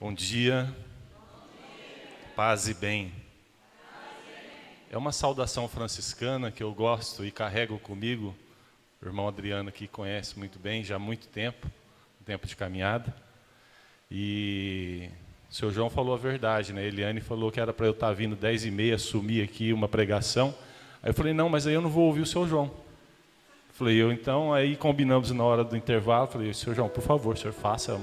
Bom dia, paz e bem. É uma saudação franciscana que eu gosto e carrego comigo. O irmão Adriano aqui conhece muito bem, já há muito tempo de caminhada. E o senhor João falou a verdade, né? Eliane falou que era para eu estar vindo 10h30, assumir aqui uma pregação. Aí eu falei, não, mas aí eu não vou ouvir o senhor João. Falei, então, aí combinamos na hora do intervalo, falei, senhor João, por favor, o senhor faça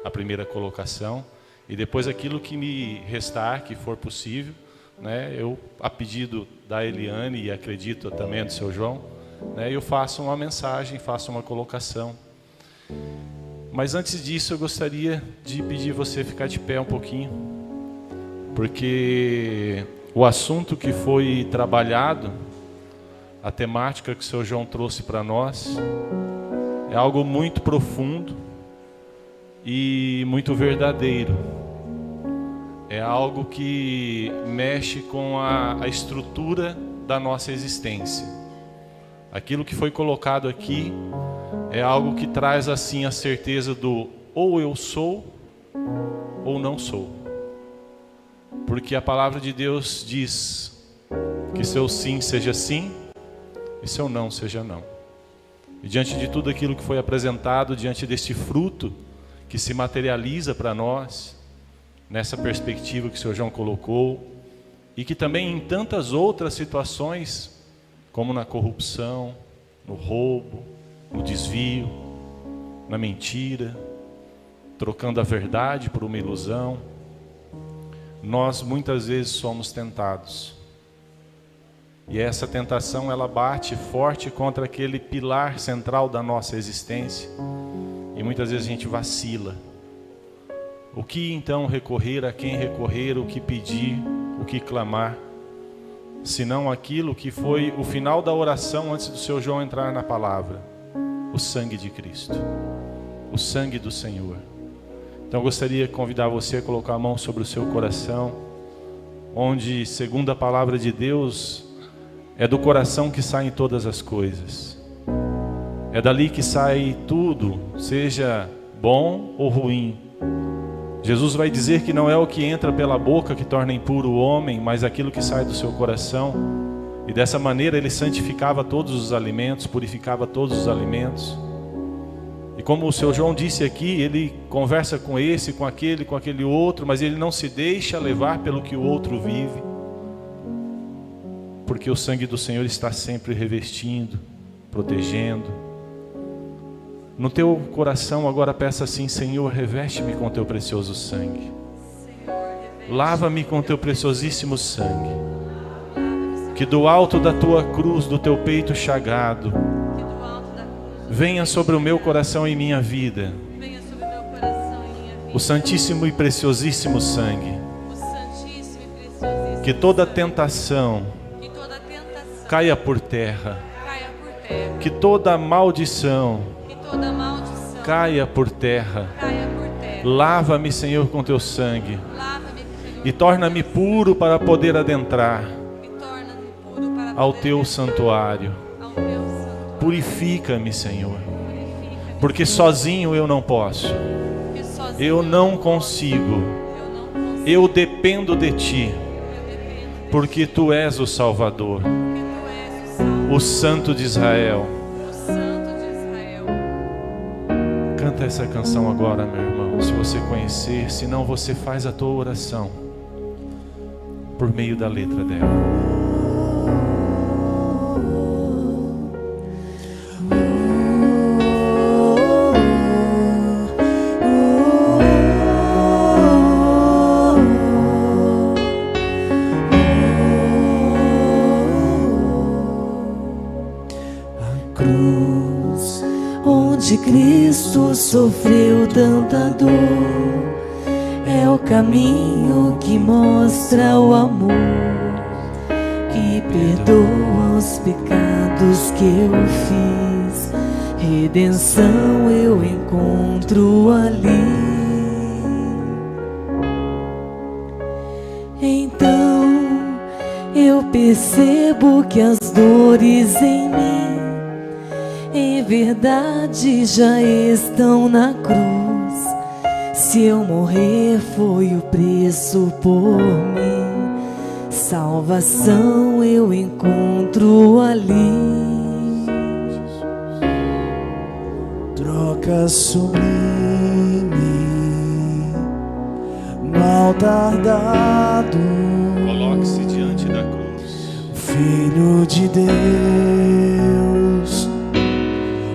a primeira colocação. E depois aquilo que me restar, que for possível, né, eu, a pedido da Eliane e acredito também do seu João, né, eu faço uma mensagem, faço uma colocação. Mas antes disso eu gostaria de pedir você ficar de pé um pouquinho, porque o assunto que foi trabalhado, a temática que o seu João trouxe para nós, é algo muito profundo e muito verdadeiro. É algo que mexe com a estrutura da nossa existência. Aquilo que foi colocado aqui é algo que traz assim a certeza do ou eu sou ou não sou. Porque a palavra de Deus diz que seu sim seja sim e seu não seja não. E diante de tudo aquilo que foi apresentado, diante deste fruto que se materializa para nós, nessa perspectiva que o senhor João colocou, e que também em tantas outras situações, como na corrupção, no roubo, no desvio, na mentira, trocando a verdade por uma ilusão, nós muitas vezes somos tentados. E essa tentação, ela bate forte contra aquele pilar central da nossa existência, e muitas vezes a gente vacila. O que então recorrer, a quem recorrer, o que pedir, o que clamar, senão aquilo que foi o final da oração antes do seu João entrar na palavra, o sangue de Cristo, o sangue do Senhor. Então eu gostaria de convidar você a colocar a mão sobre o seu coração, onde, segundo a palavra de Deus, é do coração que saem todas as coisas. É dali que sai tudo, seja bom ou ruim. Jesus vai dizer que não é o que entra pela boca que torna impuro o homem, mas aquilo que sai do seu coração. E dessa maneira ele santificava todos os alimentos, purificava todos os alimentos. E como o seu João disse aqui, ele conversa com esse, com aquele outro, mas ele não se deixa levar pelo que o outro vive. Porque o sangue do Senhor está sempre revestindo, protegendo. No teu coração agora peça assim, Senhor, reveste-me com teu precioso sangue. Lava-me com teu preciosíssimo sangue. Que do alto da tua cruz, do teu peito chagado, venha sobre o meu coração e minha vida o santíssimo e preciosíssimo sangue. Que toda tentação caia por terra. Que toda maldição caia por terra. Lava-me, Senhor, com teu sangue. E torna-me puro para poder adentrar ao teu santuário. Purifica-me, Senhor. Porque sozinho eu não posso. Eu não consigo. Eu dependo de ti. Porque tu és o Salvador, o Santo de Israel. Canta essa canção agora, meu irmão, se você conhecer, se não você faz a tua oração por meio da letra dela. Cristo sofreu tanta dor, é o caminho que mostra o amor, que perdoa os pecados que eu fiz, redenção eu encontro ali. Então eu percebo que as dores em mim em verdade já estão na cruz. Se eu morrer foi o preço por mim, salvação eu encontro ali. Troca sublime no altar dado, Coloque-se diante da cruz. Filho de Deus,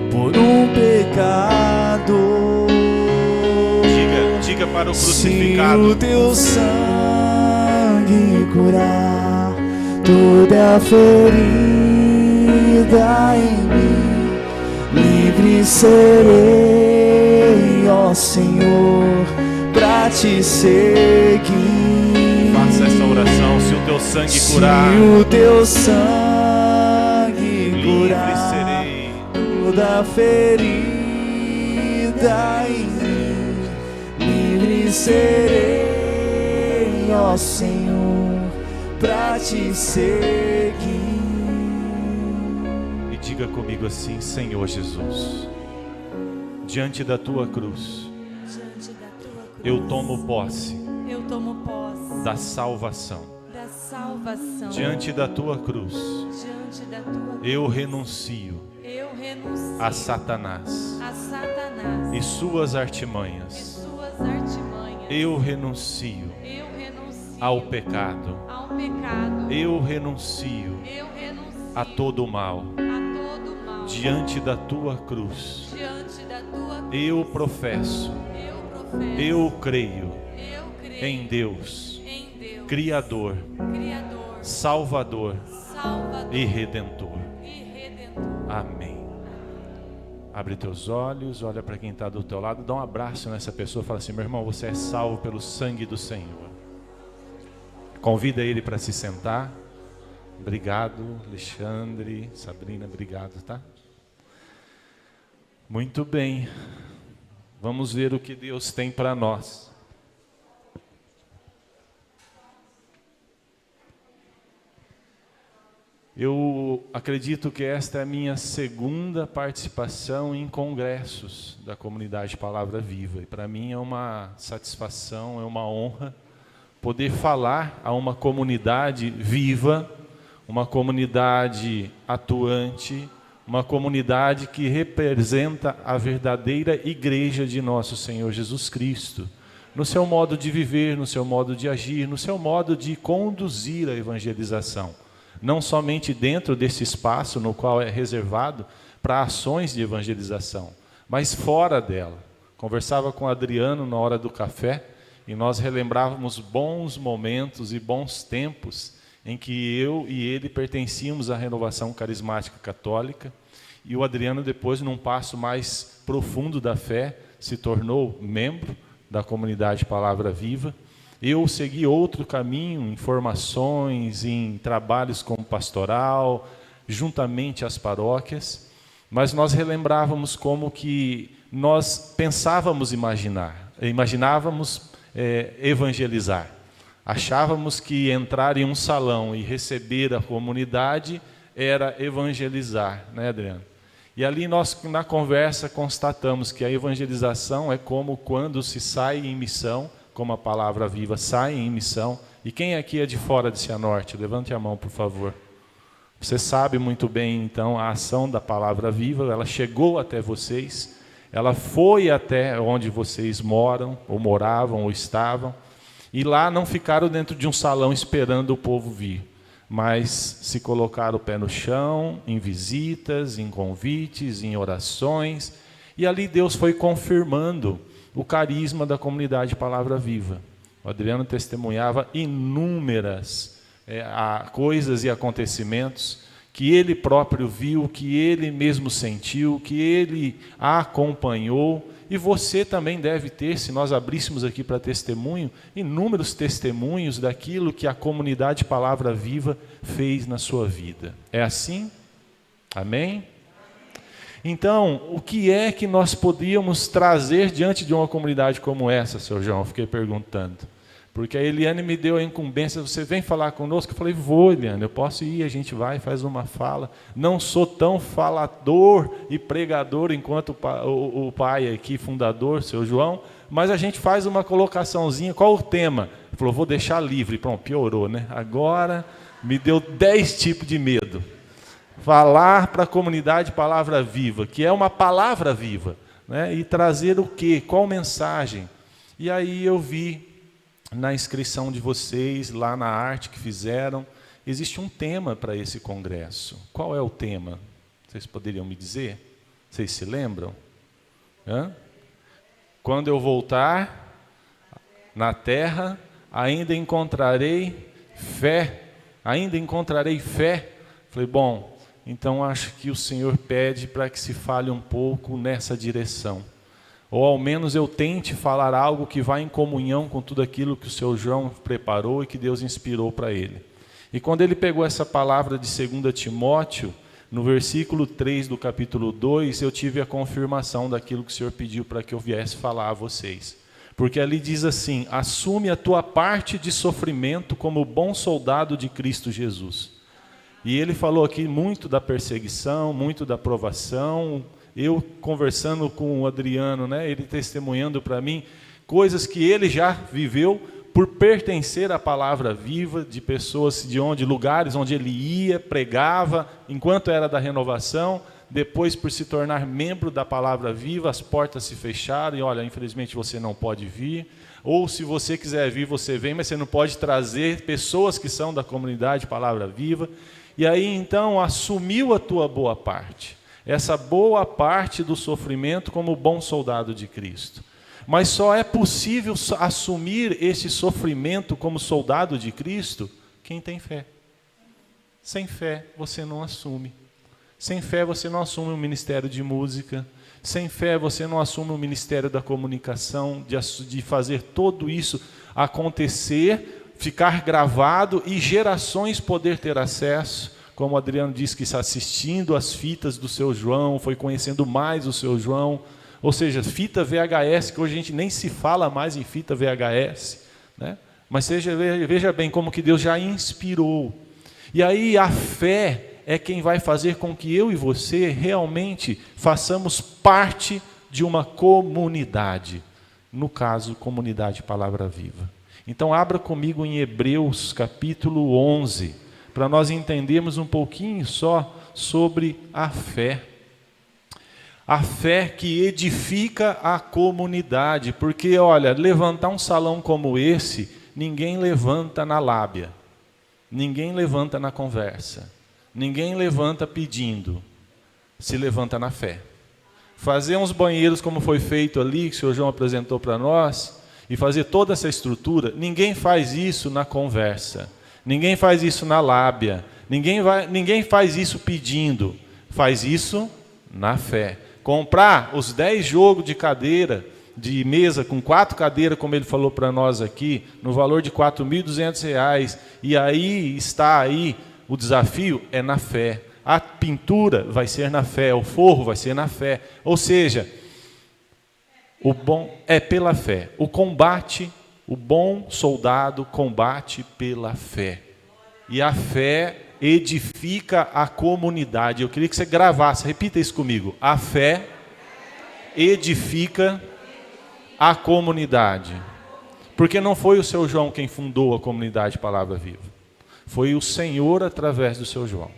por um pecado. Diga para o Se crucificado. o teu sangue curar toda a ferida em mim, livre serei, ó Senhor, pra te seguir. Faça essa oração. Se o teu sangue curar, Se o teu sangue livre curar serei. toda a ferida em mim, livre serei, ó Senhor, pra te seguir. E diga comigo assim: Senhor Jesus, diante da tua cruz, Diante da tua cruz, eu tomo posse eu tomo posse da salvação. da salvação. Diante da tua cruz, Diante da tua cruz, eu renuncio eu renuncio a Satanás a Satanás e suas e artimanhas. suas artimanhas. Eu renuncio Eu renuncio ao pecado. ao pecado. Eu renuncio Eu renuncio a todo o mal. a todo mal. Diante da tua cruz, Diante da tua cruz, eu professo, eu professo, eu creio eu creio em Deus, em Deus, Criador, Criador, Salvador Salvador e Redentor. e Redentor. Amém. Abre teus olhos, olha para quem está do teu lado, dá um abraço nessa pessoa, fala assim: meu irmão, você é salvo pelo sangue do Senhor. Convida ele para se sentar. Obrigado, Alexandre, Sabrina, obrigado, tá? Muito bem. Vamos ver o que Deus tem para nós. Eu acredito que esta é a minha segunda participação em congressos da comunidade Palavra Viva. E para mim é uma satisfação, é uma honra poder falar a uma comunidade viva, uma comunidade atuante, uma comunidade que representa a verdadeira igreja de nosso Senhor Jesus Cristo, no seu modo de viver, no seu modo de agir, no seu modo de conduzir a evangelização. Não somente dentro desse espaço no qual é reservado para ações de evangelização, mas fora dela. Conversava com o Adriano na hora do café e nós relembrávamos bons momentos e bons tempos em que eu e ele pertencíamos à Renovação Carismática Católica, e o Adriano depois, num passo mais profundo da fé, se tornou membro da comunidade Palavra Viva. Eu segui outro caminho, em formações, em trabalhos como pastoral, juntamente às paróquias, mas nós relembrávamos como que nós pensávamos imaginávamos evangelizar. Achávamos que entrar em um salão e receber a comunidade era evangelizar, né, Adriano? E ali nós, na conversa, constatamos que a evangelização é como quando se sai em missão, como a Palavra Viva sai em missão. E quem aqui é de fora de Cianorte? Levante a mão, por favor. Você sabe muito bem, então, a ação da Palavra Viva, ela chegou até vocês, ela foi até onde vocês moram, ou moravam, ou estavam, e lá não ficaram dentro de um salão esperando o povo vir, mas se colocaram o pé no chão, em visitas, em convites, em orações, e ali Deus foi confirmando o carisma da comunidade Palavra Viva. O Adriano testemunhava inúmeras coisas e acontecimentos que ele próprio viu, que ele mesmo sentiu, que ele acompanhou, e você também deve ter, se nós abríssemos aqui para testemunho, inúmeros testemunhos daquilo que a comunidade Palavra Viva fez na sua vida. É assim? Amém? Então, o que é que nós podíamos trazer diante de uma comunidade como essa, seu João? Eu fiquei perguntando. Porque a Eliane me deu a incumbência: você vem falar conosco? Eu falei: vou, Eliane, eu posso ir, a gente vai, faz uma fala. Não sou tão falador e pregador enquanto o pai aqui, fundador, seu João, mas a gente faz uma colocaçãozinha, qual o tema? Ele falou, vou deixar livre. Pronto, piorou, né? Agora me deu 10 tipos de medo. Falar para a comunidade palavra viva, que é uma palavra viva, né? E trazer o quê? Qual mensagem? E aí eu vi na inscrição de vocês, lá na arte que fizeram, existe um tema para esse congresso. Qual é o tema? Vocês poderiam me dizer? Vocês se lembram? Quando eu voltar na terra, ainda encontrarei fé. Ainda encontrarei fé. Falei, bom, então acho que o Senhor pede para que se fale um pouco nessa direção. Ou ao menos eu tente falar algo que vá em comunhão com tudo aquilo que o seu João preparou e que Deus inspirou para ele. E quando ele pegou essa palavra de 2 Timóteo, no versículo 3 do capítulo 2, eu tive a confirmação daquilo que o Senhor pediu para que eu viesse falar a vocês. Porque ali diz assim, assume a tua parte de sofrimento como bom soldado de Cristo Jesus. E ele falou aqui muito da perseguição, muito da provação. Eu conversando com o Adriano, né, ele testemunhando para mim coisas que ele já viveu por pertencer à palavra viva, de pessoas lugares onde ele ia, pregava, enquanto era da renovação, depois por se tornar membro da palavra viva, as portas se fecharam e olha, infelizmente você não pode vir, ou se você quiser vir, você vem, mas você não pode trazer pessoas que são da comunidade palavra viva, e aí então assumiu a tua boa parte. Essa boa parte do sofrimento como bom soldado de Cristo. Mas só é possível assumir esse sofrimento como soldado de Cristo quem tem fé. Sem fé você não assume. Sem fé você não assume o ministério de música. Sem fé você não assume o ministério da comunicação, de fazer tudo isso acontecer, ficar gravado e gerações poder ter acesso. Como o Adriano disse que está assistindo as fitas do seu João, foi conhecendo mais o seu João, ou seja, fita VHS, que hoje a gente nem se fala mais em fita VHS, né? Mas veja bem como que Deus já inspirou. E aí a fé é quem vai fazer com que eu e você realmente façamos parte de uma comunidade, no caso, comunidade Palavra Viva. Então abra comigo em Hebreus capítulo 11, para nós entendermos um pouquinho só sobre a fé. A fé que edifica a comunidade, porque olha, levantar um salão como esse, ninguém levanta na lábia, ninguém levanta na conversa, ninguém levanta pedindo, se levanta na fé. Fazer uns banheiros como foi feito ali, que o senhor João apresentou para nós, e fazer toda essa estrutura, ninguém faz isso na conversa. Ninguém faz isso na lábia, ninguém faz isso pedindo, faz isso na fé. Comprar os 10 jogos de cadeira, de mesa, com 4 cadeiras, como ele falou para nós aqui, no valor de R$ 4.200, e aí está aí o desafio, é na fé. A pintura vai ser na fé, o forro vai ser na fé. Ou seja, o bom é pela fé. O bom soldado combate pela fé. E a fé edifica a comunidade. Eu queria que você gravasse, repita isso comigo. A fé edifica a comunidade. Porque não foi o seu João quem fundou a comunidade Palavra Viva. Foi o Senhor através do seu João.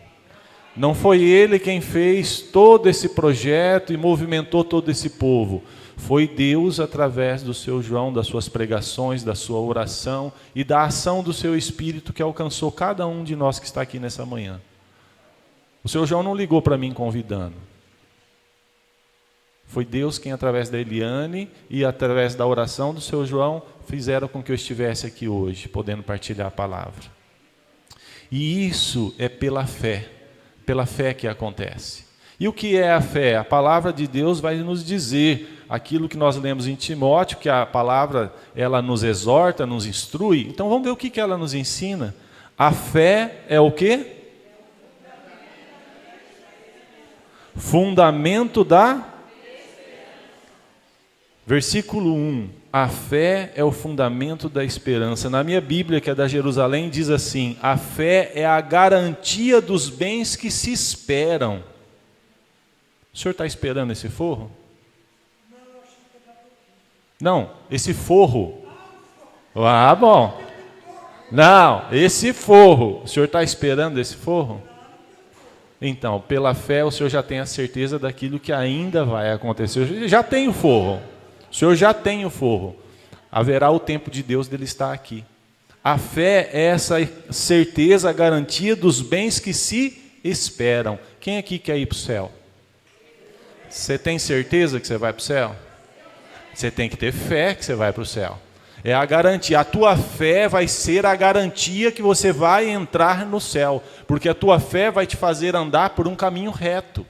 Não foi ele quem fez todo esse projeto e movimentou todo esse povo. Foi Deus através do seu João, das suas pregações, da sua oração e da ação do seu Espírito que alcançou cada um de nós que está aqui nessa manhã. O seu João não ligou para mim convidando. Foi Deus quem, através da Eliane e através da oração do seu João, fizeram com que eu estivesse aqui hoje, podendo partilhar a palavra. E isso é pela fé que acontece. E o que é a fé? A palavra de Deus vai nos dizer aquilo que nós lemos em Timóteo, que a palavra ela nos exorta, nos instrui. Então vamos ver o que ela nos ensina. A fé é o quê? Fundamento da... Versículo 1. A fé é o fundamento da esperança. Na minha Bíblia, que é da Jerusalém, diz assim: a fé é a garantia dos bens que se esperam. O senhor está esperando esse forro? Não, esse forro. Ah, bom. Não, esse forro. O senhor está esperando esse forro? Então, pela fé, o senhor já tem a certeza daquilo que ainda vai acontecer. Eu já tem o forro. O senhor já tem o forro. Haverá o tempo de Deus dele estar aqui. A fé é essa certeza, a garantia dos bens que se esperam. Quem aqui quer ir para o céu? Você tem certeza que você vai para o céu? Você tem que ter fé que você vai para o céu. É a garantia. A tua fé vai ser a garantia que você vai entrar no céu. Porque a tua fé vai te fazer andar por um caminho reto.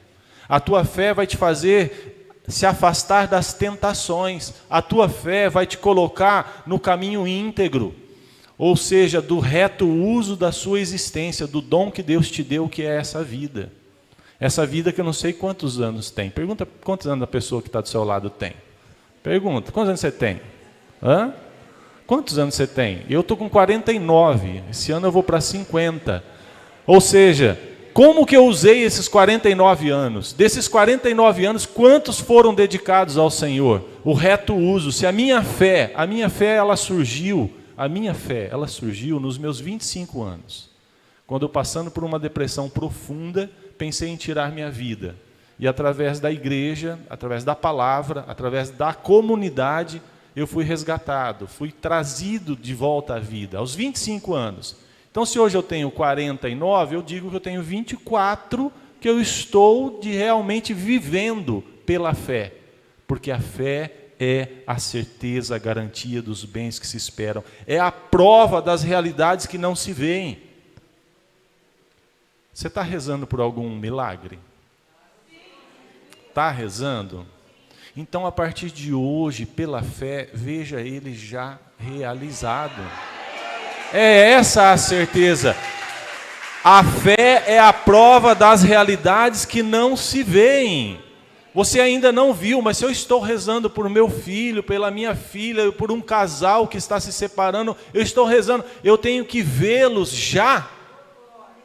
A tua fé vai te fazer se afastar das tentações. A tua fé vai te colocar no caminho íntegro. Ou seja, do reto uso da sua existência, do dom que Deus te deu, que é essa vida. Essa vida que eu não sei quantos anos tem. Pergunta quantos anos a pessoa que está do seu lado tem. Pergunta, quantos anos você tem? Hã? Quantos anos você tem? Eu estou com 49, esse ano eu vou para 50. Ou seja, como que eu usei esses 49 anos? Desses 49 anos, quantos foram dedicados ao Senhor? O reto uso. Se a minha fé ela surgiu nos meus 25 anos. Quando eu, passando por uma depressão profunda, pensei em tirar minha vida. E através da igreja, através da palavra, através da comunidade, eu fui resgatado, fui trazido de volta à vida, aos 25 anos. Então, se hoje eu tenho 49, eu digo que eu tenho 24, que eu estou realmente vivendo pela fé. Porque a fé é a certeza, a garantia dos bens que se esperam. É a prova das realidades que não se veem. Você está rezando por algum milagre? Está rezando? Então, a partir de hoje, pela fé, veja ele já realizado. É essa a certeza. A fé é a prova das realidades que não se veem. Você ainda não viu, mas se eu estou rezando por meu filho, pela minha filha, por um casal que está se separando, eu estou rezando, eu tenho que vê-los já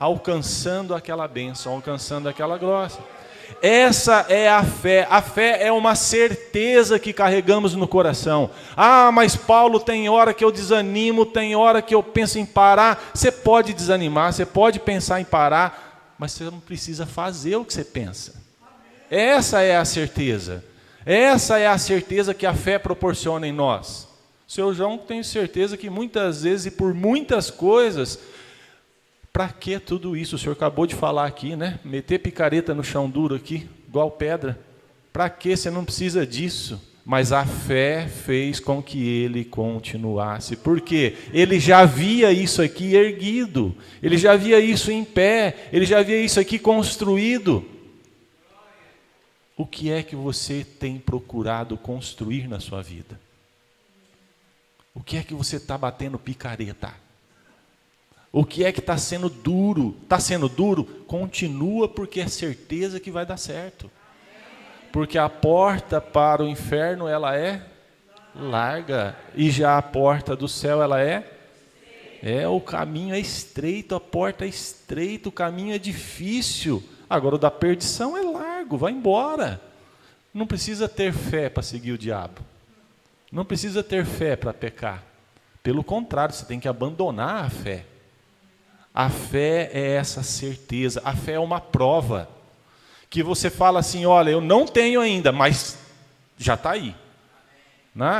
alcançando aquela bênção, alcançando aquela glória. Essa é a fé. A fé é uma certeza que carregamos no coração. Ah, mas Paulo, tem hora que eu desanimo, tem hora que eu penso em parar. Você pode desanimar, você pode pensar em parar, mas você não precisa fazer o que você pensa. Essa é a certeza. Essa é a certeza que a fé proporciona em nós. Seu João, tenho certeza que muitas vezes e por muitas coisas, para que tudo isso? O senhor acabou de falar aqui, né? Meter picareta no chão duro aqui, igual pedra. Para que? Você não precisa disso. Mas a fé fez com que ele continuasse. Por quê? Ele já via isso aqui erguido. Ele já via isso em pé. Ele já via isso aqui construído. O que é que você tem procurado construir na sua vida? O que é que você está batendo picareta? O que é que está sendo duro? Está sendo duro? Continua, porque é certeza que vai dar certo. Porque a porta para o inferno, ela é larga. E já a porta do céu, ela é? O caminho é estreito, a porta é estreita, o caminho é difícil. Agora o da perdição é largo, vai embora. Não precisa ter fé para seguir o diabo. Não precisa ter fé para pecar. Pelo contrário, você tem que abandonar a fé. A fé é essa certeza. A fé é uma prova. Que você fala assim, olha, eu não tenho ainda, mas já está aí.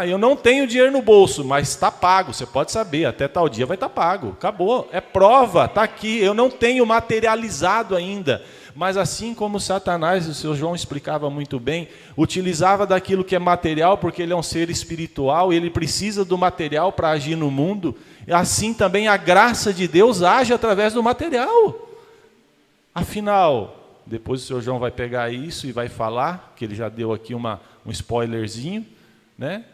Eu não tenho dinheiro no bolso, mas está pago. Você pode saber, até tal dia vai estar pago. Acabou, é prova, está aqui. Eu não tenho materializado ainda. Mas assim como Satanás, o seu João explicava muito bem, utilizava daquilo que é material, porque ele é um ser espiritual, e ele precisa do material para agir no mundo, assim também a graça de Deus age através do material. Afinal, depois o seu João vai pegar isso e vai falar, que ele já deu aqui um spoilerzinho, né?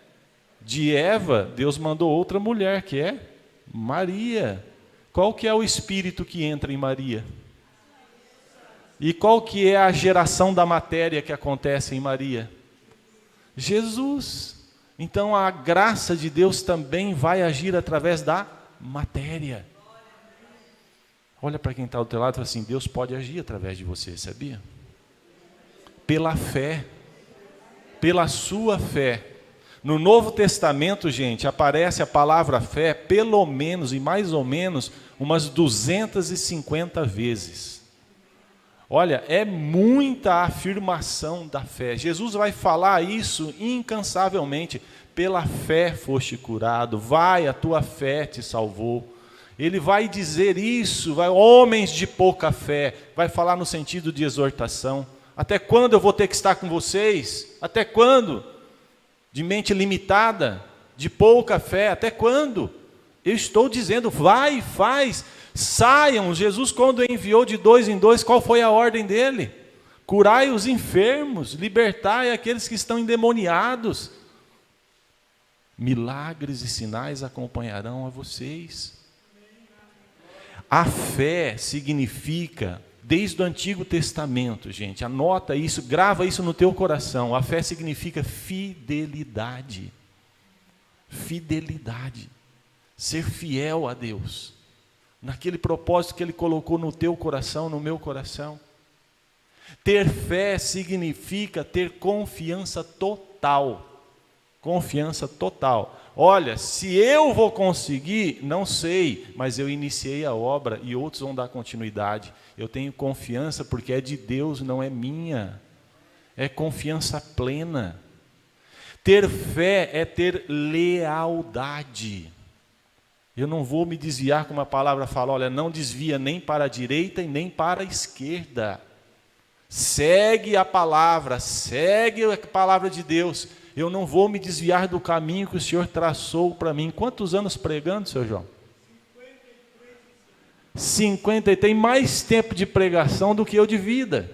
De Eva, Deus mandou outra mulher, que é Maria. Qual que é o espírito que entra em Maria? E qual que é a geração da matéria que acontece em Maria? Jesus. Então a graça de Deus também vai agir através da matéria. Olha para quem está do teu lado e fala assim, Deus pode agir através de você, sabia? Pela fé. Pela sua fé. No Novo Testamento, gente, aparece a palavra fé pelo menos e mais ou menos umas 250 vezes. Olha, é muita afirmação da fé. Jesus vai falar isso incansavelmente. Pela fé foste curado, vai, a tua fé te salvou. Ele vai dizer isso, homens de pouca fé, vai falar no sentido de exortação. Até quando eu vou ter que estar com vocês? Até quando? De mente limitada, de pouca fé, até quando? Eu estou dizendo, vai, faz, saiam. Jesus, quando enviou de 2 em 2, qual foi a ordem dele? Curai os enfermos, libertai aqueles que estão endemoniados. Milagres e sinais acompanharão a vocês. A fé significa, desde o Antigo Testamento, gente, anota isso, grava isso no teu coração. A fé significa fidelidade. Fidelidade. Ser fiel a Deus. Naquele propósito que Ele colocou no teu coração, no meu coração. Ter fé significa ter confiança total. Confiança total. Olha, se eu vou conseguir, não sei, mas eu iniciei a obra e outros vão dar continuidade. Eu tenho confiança porque é de Deus, não é minha. É confiança plena. Ter fé é ter lealdade. Eu não vou me desviar, como a palavra fala, olha, não desvia nem para a direita e nem para a esquerda. Segue a palavra de Deus. Eu não vou me desviar do caminho que o Senhor traçou para mim. Quantos anos pregando, seu João? 50, tem mais tempo de pregação do que eu de vida.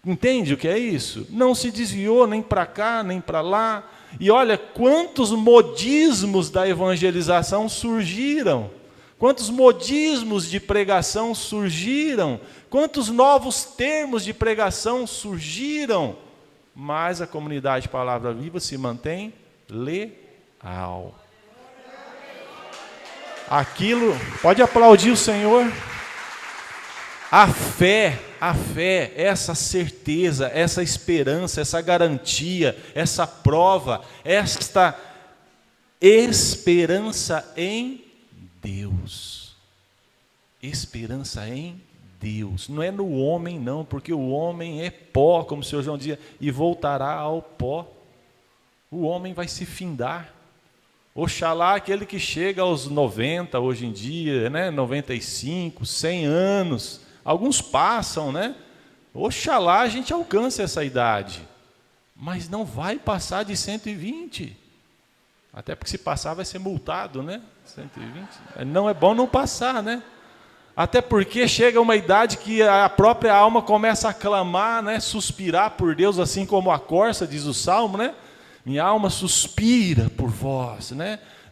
Entende o que é isso? Não se desviou nem para cá, nem para lá. E olha quantos modismos da evangelização surgiram. Quantos modismos de pregação surgiram. Quantos novos termos de pregação surgiram. Mas a comunidade Palavra Viva se mantém leal. Aquilo, pode aplaudir o Senhor. A fé, essa certeza, essa esperança, essa garantia, essa prova, esta esperança em Deus. Esperança em Deus. Não é no homem não, porque o homem é pó, como o Senhor João dizia, e voltará ao pó. O homem vai se findar. Oxalá aquele que chega aos 90 hoje em dia, 95, 100 anos, alguns passam, Oxalá a gente alcance essa idade, mas não vai passar de 120, até porque se passar vai ser multado, 120, não é bom não passar, até porque chega uma idade que a própria alma começa a clamar, suspirar por Deus, assim como a corça, diz o Salmo, minha alma suspira por vós,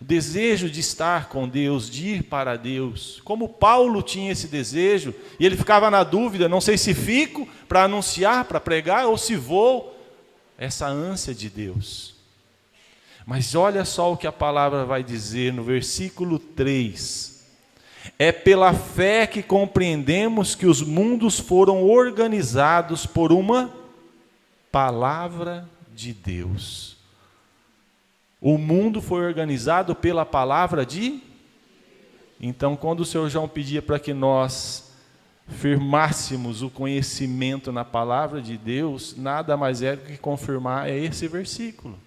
desejo de estar com Deus, de ir para Deus. Como Paulo tinha esse desejo, e ele ficava na dúvida, não sei se fico para anunciar, para pregar, ou se vou, essa ânsia de Deus. Mas olha só o que a palavra vai dizer no versículo 3. É pela fé que compreendemos que os mundos foram organizados por uma palavra de Deus. O mundo foi organizado pela palavra de... Então, quando o Senhor João pedia para que nós firmássemos o conhecimento na palavra de Deus, nada mais é do que confirmar esse versículo.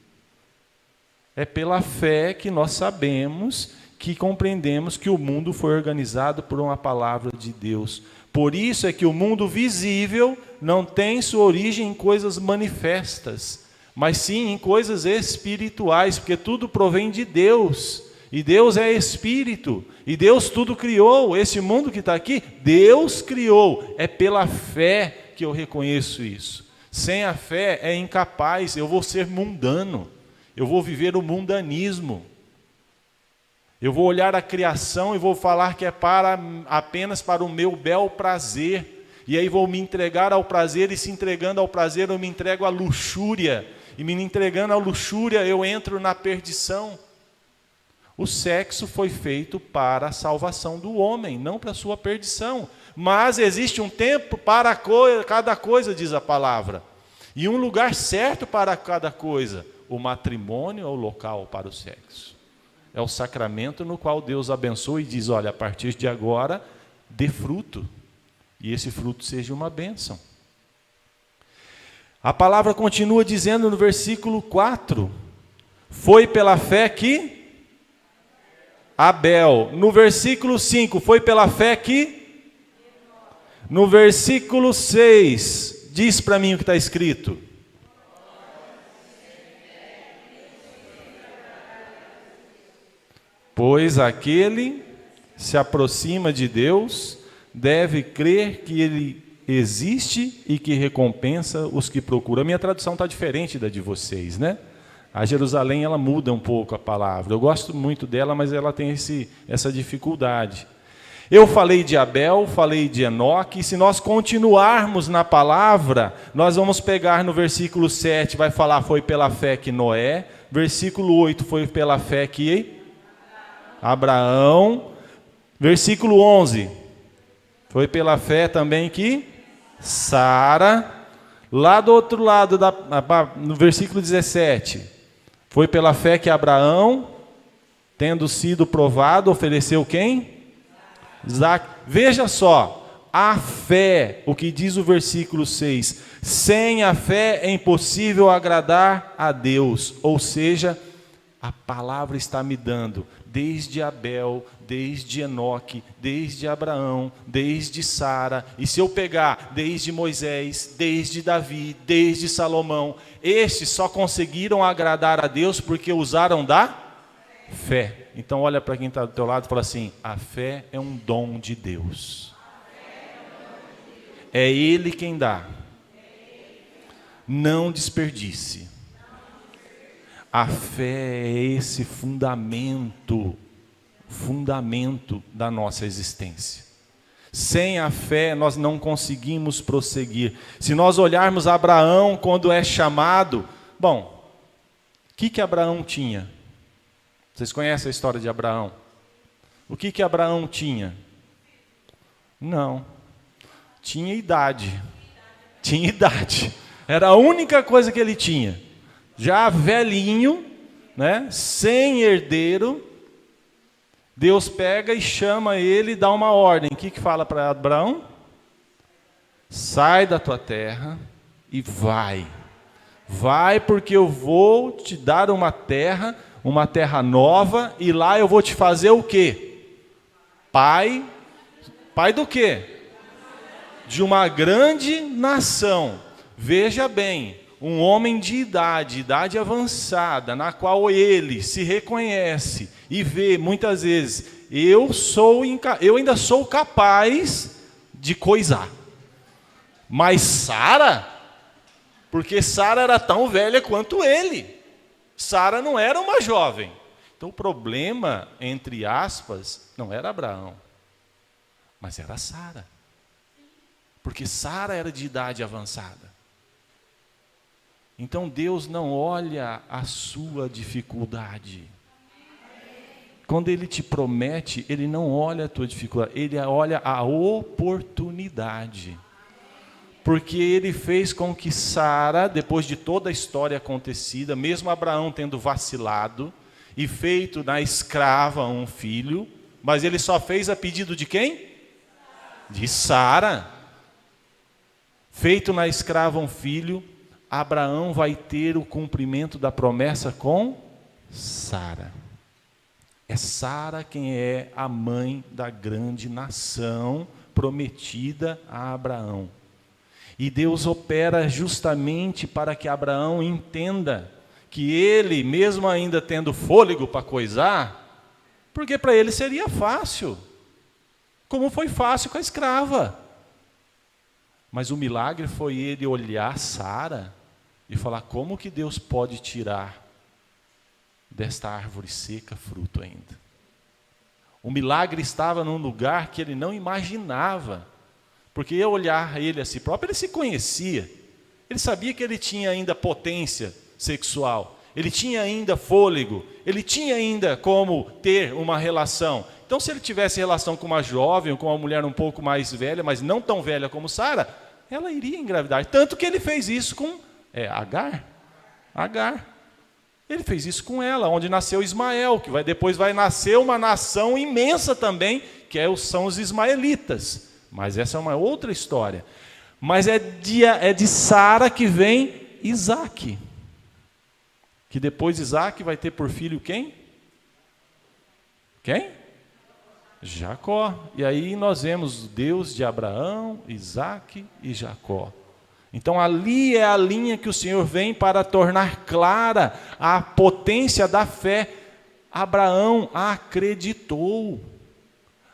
É pela fé que nós sabemos, que compreendemos que o mundo foi organizado por uma palavra de Deus. Por isso é que o mundo visível não tem sua origem em coisas manifestas, mas sim em coisas espirituais, porque tudo provém de Deus, e Deus é Espírito, e Deus tudo criou. Esse mundo que está aqui, Deus criou. É pela fé que eu reconheço isso. Sem a fé é incapaz, eu vou ser mundano, eu vou viver o mundanismo. Eu vou olhar a criação e vou falar que é apenas para o meu bel prazer, e aí vou me entregar ao prazer, e se entregando ao prazer eu me entrego à luxúria, e me entregando à luxúria eu entro na perdição. O sexo foi feito para a salvação do homem, não para a sua perdição. Mas existe um tempo para cada coisa, diz a palavra. E um lugar certo para cada coisa. o matrimônio é o local para o sexo. É o sacramento no qual Deus abençoa e diz, olha, a partir de agora, dê fruto. E esse fruto seja uma bênção. A palavra continua dizendo no versículo 4, foi pela fé que Abel. No versículo 5, foi pela fé que... No versículo 6, diz para mim o que está escrito. Pois aquele se aproxima de Deus, deve crer que Ele existe e que recompensa os que procuram. A minha tradução está diferente da de vocês, né? A Jerusalém, ela muda um pouco a palavra. Eu gosto muito dela, mas ela tem essa dificuldade. Eu falei de Abel, falei de Enoque, e se nós continuarmos na palavra, nós vamos pegar no versículo 7, vai falar, foi pela fé que Noé, versículo 8, foi pela fé que Abraão, versículo 11, foi pela fé também que Sara, lá do outro lado, no versículo 17, foi pela fé que Abraão, tendo sido provado, ofereceu quem? Isaac. Veja só, a fé, o que diz o versículo 6, sem a fé é impossível agradar a Deus, ou seja, a palavra está me dando, desde Abel, desde Enoque, desde Abraão, desde Sara, e se eu pegar desde Moisés, desde Davi, desde Salomão, estes só conseguiram agradar a Deus porque usaram da fé. Então olha para quem está do teu lado e fala assim, a fé é um dom de Deus. É Ele quem dá. Não desperdice. A fé é esse fundamento da nossa existência. Sem a fé nós não conseguimos prosseguir. Se nós olharmos Abraão quando é chamado, bom, o que Abraão tinha? Vocês conhecem a história de Abraão? O que Abraão tinha? Não. Tinha idade. Tinha idade. Era a única coisa que ele tinha. Já velhinho, né, sem herdeiro, Deus pega e chama ele e dá uma ordem. O que fala para Abraão? Sai da tua terra e vai. Vai porque eu vou te dar uma terra nova, e lá eu vou te fazer o quê? Pai do quê? De uma grande nação. Veja bem, um homem de idade avançada, na qual ele se reconhece e vê muitas vezes, eu ainda sou capaz de coisar. Mas Sara, porque Sara era tão velha quanto ele. Sara não era uma jovem. Então o problema, entre aspas, não era Abraão, mas era Sara. Porque Sara era de idade avançada. Então Deus não olha a sua dificuldade. Quando Ele te promete, Ele não olha a tua dificuldade, Ele olha a oportunidade. Porque Ele fez com que Sara, depois de toda a história acontecida, mesmo Abraão tendo vacilado e feito na escrava um filho, mas Ele só fez a pedido de quem? De Sara. Feito na escrava um filho, Abraão vai ter o cumprimento da promessa com Sara. É Sara quem é a mãe da grande nação prometida a Abraão. E Deus opera justamente para que Abraão entenda que ele, mesmo ainda tendo fôlego para coisar, porque para ele seria fácil, como foi fácil com a escrava. Mas o milagre foi ele olhar Sara e falar, como que Deus pode tirar desta árvore seca fruto ainda? O milagre estava num lugar que ele não imaginava, porque ao olhar ele a si próprio, ele se conhecia, ele sabia que ele tinha ainda potência sexual, ele tinha ainda fôlego, ele tinha ainda como ter uma relação. Então se ele tivesse relação com uma jovem ou com uma mulher um pouco mais velha, mas não tão velha como Sara, ela iria engravidar. Tanto que ele fez isso com Agar. Ele fez isso com ela, onde nasceu Ismael, que depois vai nascer uma nação imensa também, que são os ismaelitas. Mas essa é uma outra história. Mas é de Sara que vem Isaque. Que depois Isaque vai ter por filho quem? Quem? Jacó. E aí nós vemos o Deus de Abraão, Isaque e Jacó. Então ali é a linha que o Senhor vem para tornar clara a potência da fé. Abraão acreditou.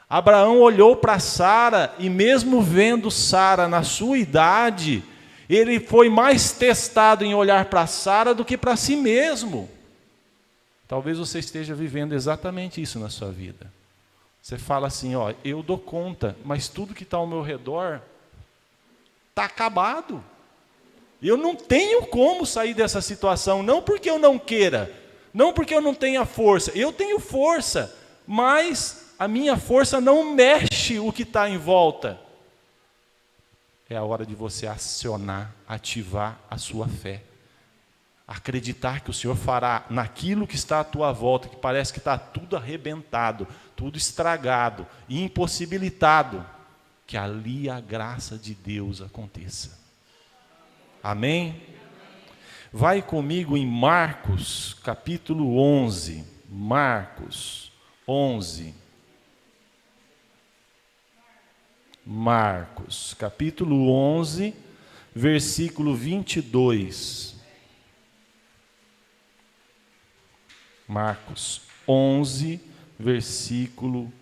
Abraão olhou para Sara e mesmo vendo Sara na sua idade, ele foi mais testado em olhar para Sara do que para si mesmo. Talvez você esteja vivendo exatamente isso na sua vida. Você fala assim, eu dou conta, mas tudo que está ao meu redor está acabado. Eu não tenho como sair dessa situação, não porque eu não queira, não porque eu não tenha força. Eu tenho força, mas a minha força não mexe o que está em volta. É a hora de você acionar, ativar a sua fé. Acreditar que o Senhor fará naquilo que está à tua volta, que parece que está tudo arrebentado, tudo estragado, impossibilitado, que ali a graça de Deus aconteça. Amém? Vai comigo em Marcos, capítulo 11. Marcos 11. Marcos, capítulo 11, versículo 22. Marcos 11, versículo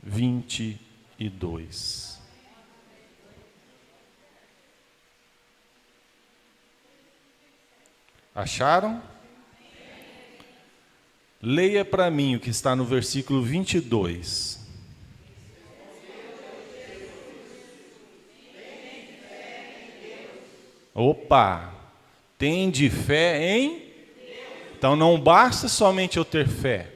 22. Acharam? Leia para mim o que está no versículo 22. Opa! Tende fé em? Então não basta somente eu ter fé.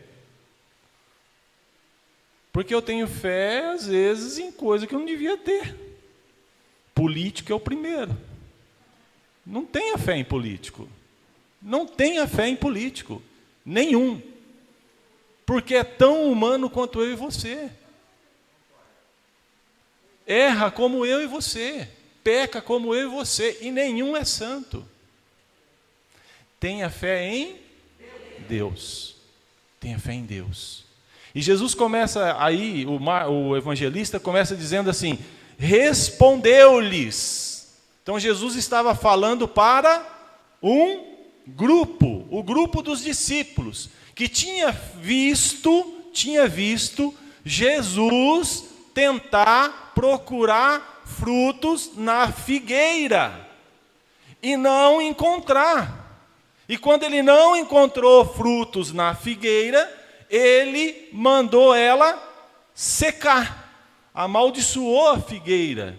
Porque eu tenho fé, às vezes, em coisa que eu não devia ter. Político é o primeiro. Não tenha fé em político. Não tenha fé em político, nenhum, porque é tão humano quanto eu e você, erra como eu e você, peca como eu e você, e nenhum é santo. Tenha fé em Deus, tenha fé em Deus. E Jesus começa aí, o evangelista começa dizendo assim, respondeu-lhes. Então Jesus estava falando para um grupo, o grupo dos discípulos, que tinha visto Jesus tentar procurar frutos na figueira e não encontrar. E quando ele não encontrou frutos na figueira, ele mandou ela secar, amaldiçoou a figueira,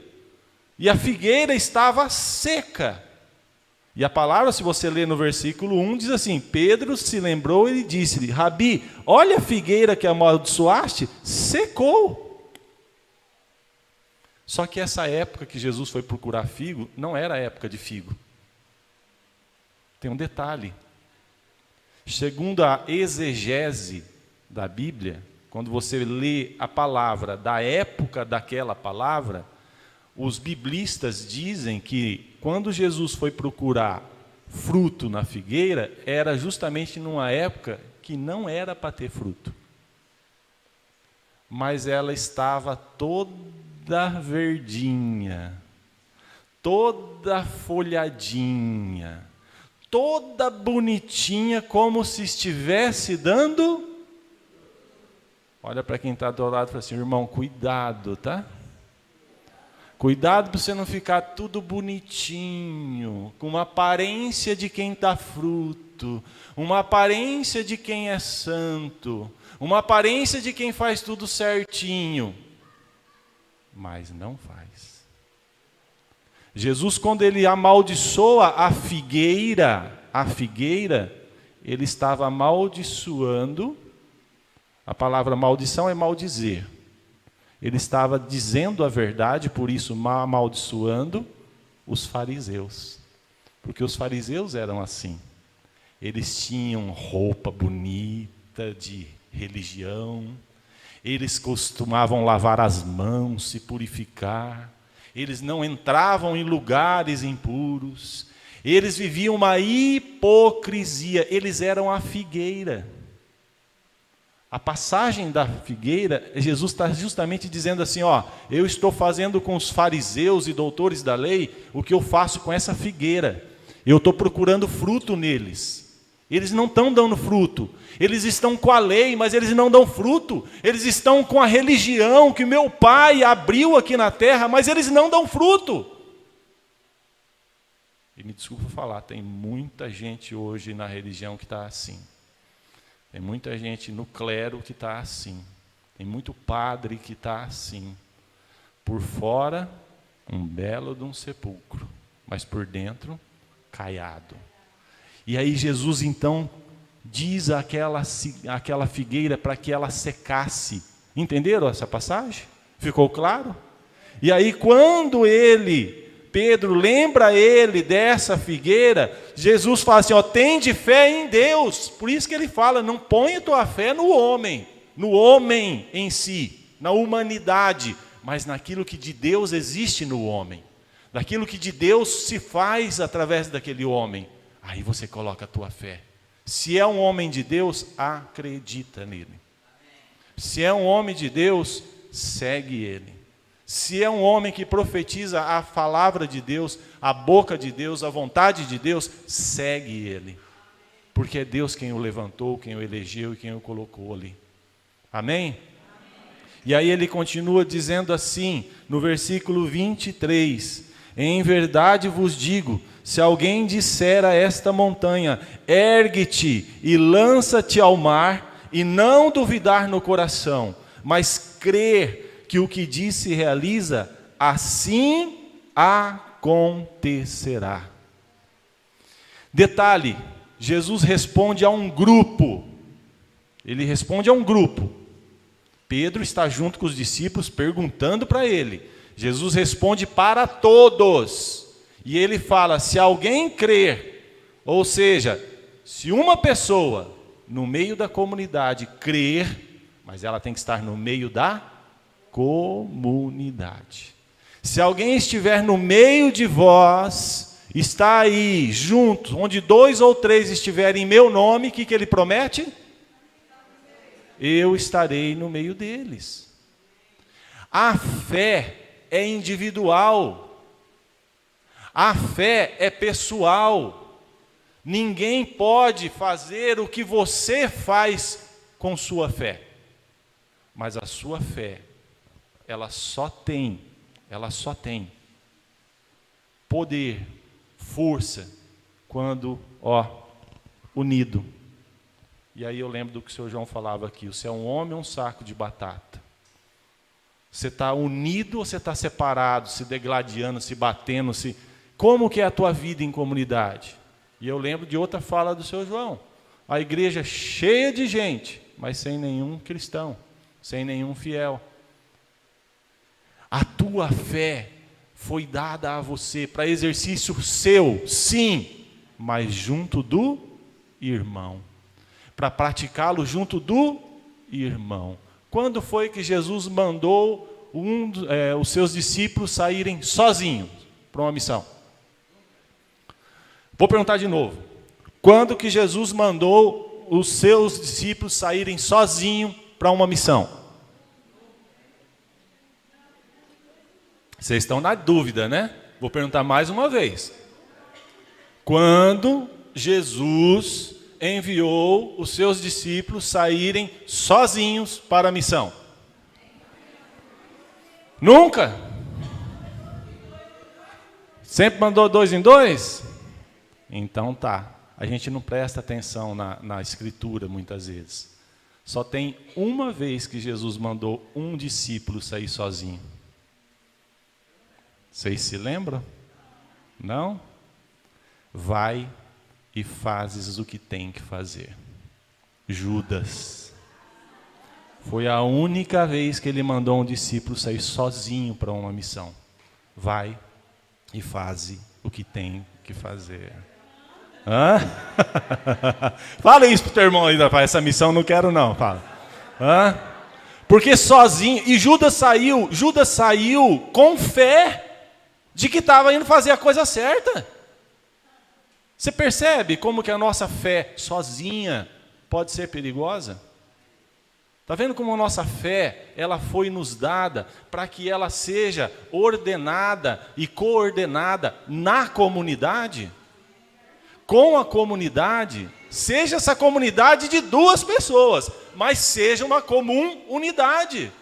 e a figueira estava seca. E a palavra, se você ler no versículo 1, diz assim, Pedro se lembrou e disse-lhe, Rabi, olha a figueira que amaldiçoaste, secou. Só que essa época que Jesus foi procurar figo, não era a época de figo. Tem um detalhe. Segundo a exegese da Bíblia, quando você lê a palavra da época daquela palavra, os biblistas dizem que quando Jesus foi procurar fruto na figueira, era justamente numa época que não era para ter fruto. Mas ela estava toda verdinha, toda folhadinha, toda bonitinha, como se estivesse dando. Olha para quem está do lado e fala assim, irmão, cuidado, tá? Cuidado para você não ficar tudo bonitinho, com uma aparência de quem dá fruto, uma aparência de quem é santo, uma aparência de quem faz tudo certinho, mas não faz. Jesus, quando ele amaldiçoa a figueira, ele estava amaldiçoando, a palavra maldição é maldizer. Ele estava dizendo a verdade, por isso amaldiçoando os fariseus. Porque os fariseus eram assim. Eles tinham roupa bonita de religião, eles costumavam lavar as mãos, se purificar, eles não entravam em lugares impuros, eles viviam uma hipocrisia, eles eram a figueira. A passagem da figueira, Jesus está justamente dizendo assim, ó, eu estou fazendo com os fariseus e doutores da lei o que eu faço com essa figueira. Eu estou procurando fruto neles. Eles não estão dando fruto. Eles estão com a lei, mas eles não dão fruto. Eles estão com a religião que meu Pai abriu aqui na terra, mas eles não dão fruto. E me desculpa falar, tem muita gente hoje na religião que está assim. Tem muita gente no clero que está assim. Tem muito padre que está assim. Por fora, um belo de um sepulcro, mas por dentro, caiado. E aí Jesus então diz àquela figueira para que ela secasse. Entenderam essa passagem? Ficou claro? E aí quando Pedro lembra ele dessa figueira, Jesus fala assim, ó, tende fé em Deus. Por isso que ele fala, não ponha tua fé no homem em si, na humanidade, mas naquilo que de Deus existe no homem, daquilo que de Deus se faz através daquele homem. Aí você coloca a tua fé. Se é um homem de Deus, acredita nele. Se é um homem de Deus, segue ele. Se é um homem que profetiza a palavra de Deus, a boca de Deus, a vontade de Deus, segue ele. Porque é Deus quem o levantou, quem o elegeu e quem o colocou ali. Amém? E aí ele continua dizendo assim, no versículo 23, em verdade vos digo, se alguém disser a esta montanha, ergue-te e lança-te ao mar, e não duvidar no coração, mas crer que o que diz se realiza, assim acontecerá. Detalhe, Jesus responde a um grupo. Ele responde a um grupo. Pedro está junto com os discípulos perguntando para ele. Jesus responde para todos. E ele fala, se alguém crer, ou seja, se uma pessoa no meio da comunidade crer, mas ela tem que estar no meio da comunidade. Se alguém estiver no meio de vós, está aí junto, onde 2 ou 3 estiverem em meu nome, o que ele promete? Eu estarei no meio deles. A fé é individual. A fé é pessoal. Ninguém pode fazer o que você faz com sua fé. Mas a sua fé, ela só tem poder, força, quando, unido. E aí eu lembro do que o senhor João falava aqui, você é um homem ou um saco de batata? Você está unido ou você está separado, se degladiando, se batendo, como que é a tua vida em comunidade? E eu lembro de outra fala do senhor João, a igreja cheia de gente, mas sem nenhum cristão, sem nenhum fiel. A tua fé foi dada a você para exercício seu, sim, mas junto do irmão. Para praticá-lo junto do irmão. Quando foi que Jesus mandou os seus discípulos saírem sozinhos para uma missão? Vou perguntar de novo. Quando que Jesus mandou os seus discípulos saírem sozinhos para uma missão? Vocês estão na dúvida, né? Vou perguntar mais uma vez. Quando Jesus enviou os seus discípulos saírem sozinhos para a missão? Nunca? Sempre mandou 2 em 2? Então tá. A gente não presta atenção na escritura muitas vezes. Só tem uma vez que Jesus mandou um discípulo sair sozinho. Vocês se lembram? Não? Vai e fazes o que tem que fazer. Judas. Foi a única vez que ele mandou um discípulo sair sozinho para uma missão. Vai e faze o que tem que fazer. Hã? Fala isso pro teu irmão aí, rapaz. Essa missão não quero não. Fala. Hã? Porque sozinho. E Judas saiu com fé de que estava indo fazer a coisa certa. Você percebe como que a nossa fé sozinha pode ser perigosa? Está vendo como a nossa fé, ela foi nos dada para que ela seja ordenada e coordenada na comunidade? Com a comunidade, seja essa comunidade de 2 pessoas, mas seja uma comum unidade.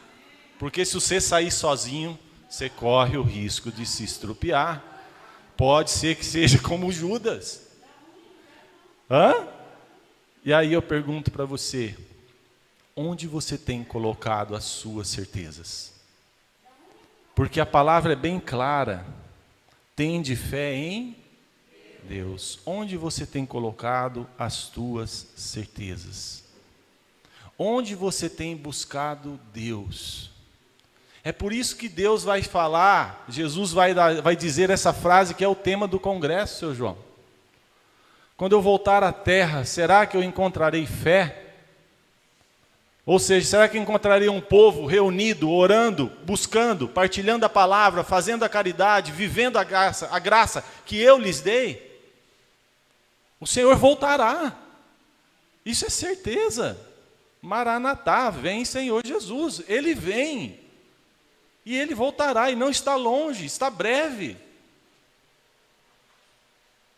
Porque se você sair sozinho, você corre o risco de se estrupiar. Pode ser que seja como Judas. Hã? E aí eu pergunto para você, onde você tem colocado as suas certezas? Porque a palavra é bem clara. Tende fé em Deus. Onde você tem colocado as tuas certezas? Onde você tem buscado Deus? É por isso que Deus vai falar, Jesus vai dizer essa frase que é o tema do congresso, seu João. Quando eu voltar à terra, será que eu encontrarei fé? Ou seja, será que eu encontrarei um povo reunido, orando, buscando, partilhando a palavra, fazendo a caridade, vivendo a graça que eu lhes dei? O Senhor voltará. Isso é certeza. Maranatá, vem Senhor Jesus. Ele vem. E Ele voltará, e não está longe, está breve.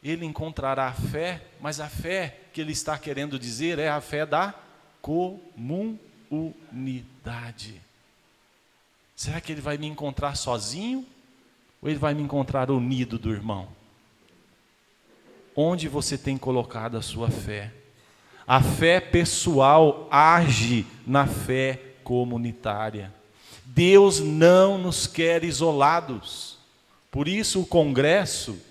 Ele encontrará a fé, mas a fé que Ele está querendo dizer é a fé da comunidade. Será que Ele vai me encontrar sozinho? Ou Ele vai me encontrar unido do irmão? Onde você tem colocado a sua fé? A fé pessoal age na fé comunitária. Deus não nos quer isolados. Por isso o congresso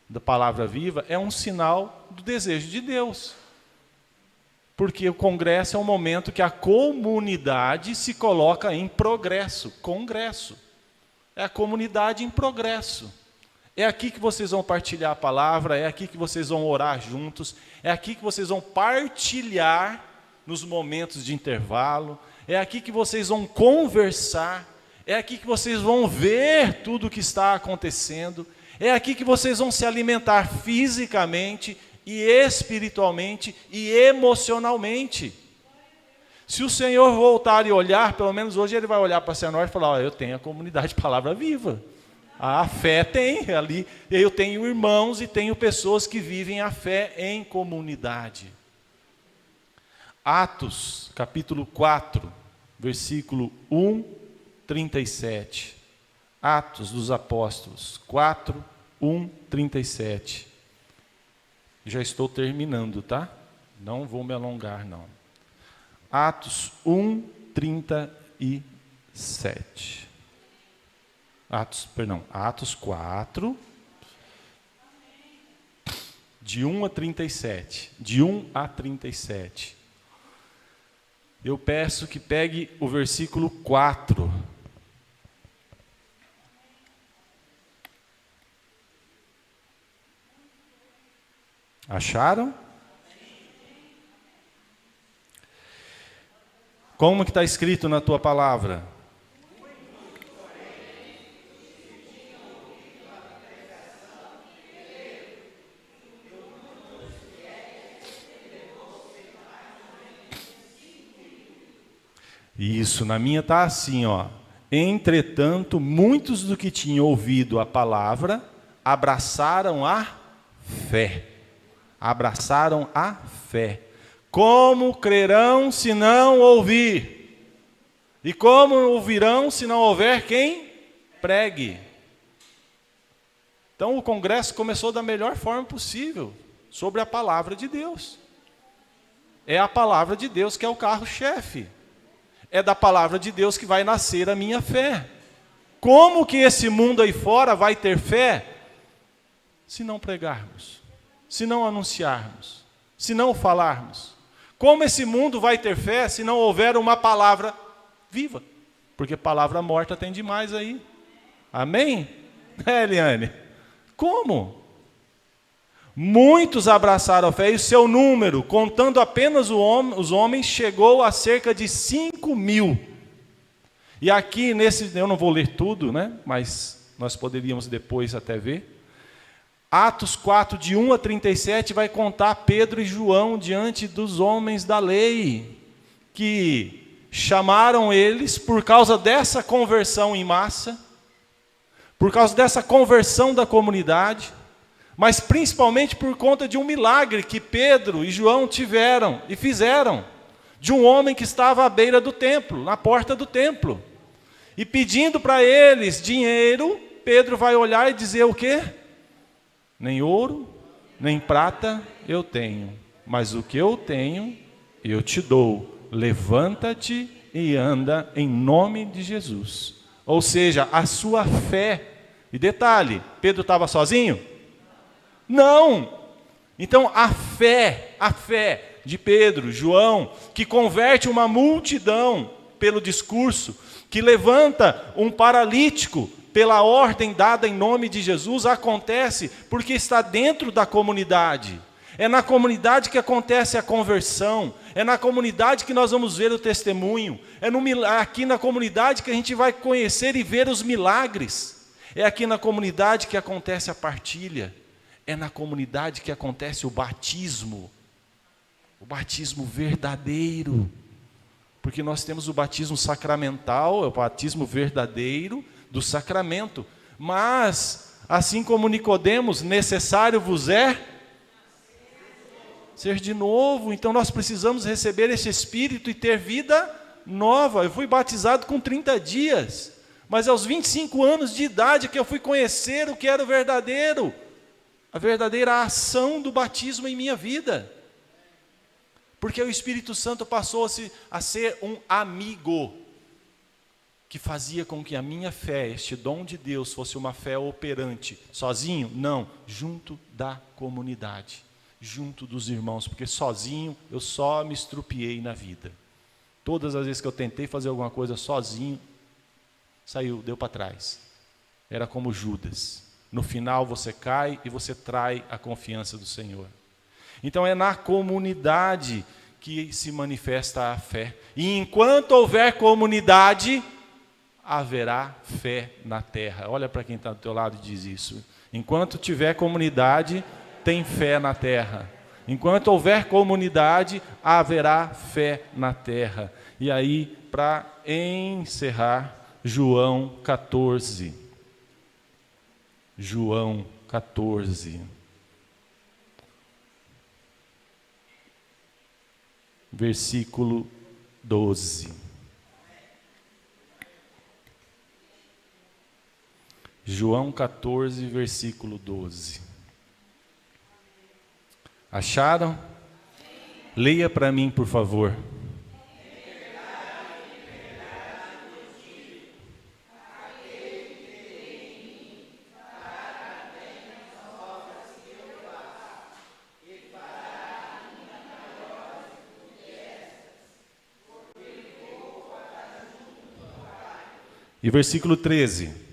da Palavra Viva é um sinal do desejo de Deus. Porque o congresso é um momento que a comunidade se coloca em progresso. Congresso. É a comunidade em progresso. É aqui que vocês vão partilhar a palavra, é aqui que vocês vão orar juntos, é aqui que vocês vão partilhar nos momentos de intervalo, é aqui que vocês vão conversar, é aqui que vocês vão ver tudo o que está acontecendo, é aqui que vocês vão se alimentar fisicamente e espiritualmente e emocionalmente. Se o Senhor voltar e olhar, pelo menos hoje Ele vai olhar para a Senhora e falar, eu tenho a comunidade Palavra Viva. A fé tem ali, eu tenho irmãos e tenho pessoas que vivem a fé em comunidade. Atos, capítulo 4, versículo 1, 37. Atos dos Apóstolos, 4, 1, 37. Já estou terminando, tá? Não vou me alongar, não. Atos 1, 37. Atos 4, de 1 a 37. De 1 a 37. Eu peço que pegue o versículo 4. Acharam? Como que está escrito na tua palavra? Isso, na minha está assim, ó. Entretanto, muitos do que tinham ouvido a palavra abraçaram a fé. Abraçaram a fé. Como crerão se não ouvir? E como ouvirão se não houver quem pregue? Então o congresso começou da melhor forma possível, sobre a palavra de Deus. É a palavra de Deus que é o carro-chefe. É da palavra de Deus que vai nascer a minha fé. Como que esse mundo aí fora vai ter fé? Se não pregarmos, se não anunciarmos, se não falarmos. Como esse mundo vai ter fé se não houver uma palavra viva? Porque palavra morta tem demais aí. Amém? Eliane? Como? Muitos abraçaram a fé, e o seu número, contando apenas os homens, chegou a cerca de 5.000. E aqui, eu não vou ler tudo, né? Mas nós poderíamos depois até ver. Atos 4, de 1 a 37, vai contar Pedro e João diante dos homens da lei, que chamaram eles por causa dessa conversão em massa, por causa dessa conversão da comunidade, mas principalmente por conta de um milagre que Pedro e João tiveram e fizeram, de um homem que estava à beira do templo, na porta do templo, e pedindo para eles dinheiro. Pedro vai olhar e dizer o quê? Nem ouro, nem prata eu tenho, mas o que eu tenho, eu te dou. Levanta-te e anda em nome de Jesus. Ou seja, a sua fé. E detalhe, Pedro estava sozinho? Não! Então a fé de Pedro, João, que converte uma multidão pelo discurso, que levanta um paralítico pela ordem dada em nome de Jesus, acontece porque está dentro da comunidade. É na comunidade que acontece a conversão, é na comunidade que nós vamos ver o testemunho, aqui na comunidade que a gente vai conhecer e ver os milagres, é aqui na comunidade que acontece a partilha, é na comunidade que acontece o batismo verdadeiro, porque nós temos o batismo sacramental, é o batismo verdadeiro do sacramento, mas, assim como Nicodemos, necessário vos é ser de novo. Então nós precisamos receber esse Espírito e ter vida nova. Eu fui batizado com 30 dias, mas aos 25 anos de idade que eu fui conhecer o que era o verdadeiro, a verdadeira ação do batismo em minha vida, porque o Espírito Santo passou a ser um amigo, que fazia com que a minha fé, este dom de Deus, fosse uma fé operante, sozinho? Não, junto da comunidade, junto dos irmãos, porque sozinho eu só me estrupiei na vida. Todas as vezes que eu tentei fazer alguma coisa sozinho, deu para trás. Era como Judas. No final você cai e você trai a confiança do Senhor. Então é na comunidade que se manifesta a fé. E enquanto houver comunidade, haverá fé na terra. Olha para quem está do teu lado e diz isso. Enquanto tiver comunidade, tem fé na terra. Enquanto houver comunidade, haverá fé na terra. E aí, para encerrar, João 14. João 14. Versículo 12. João 14, versículo 12. Acharam? Leia para mim, por favor. E versículo 13.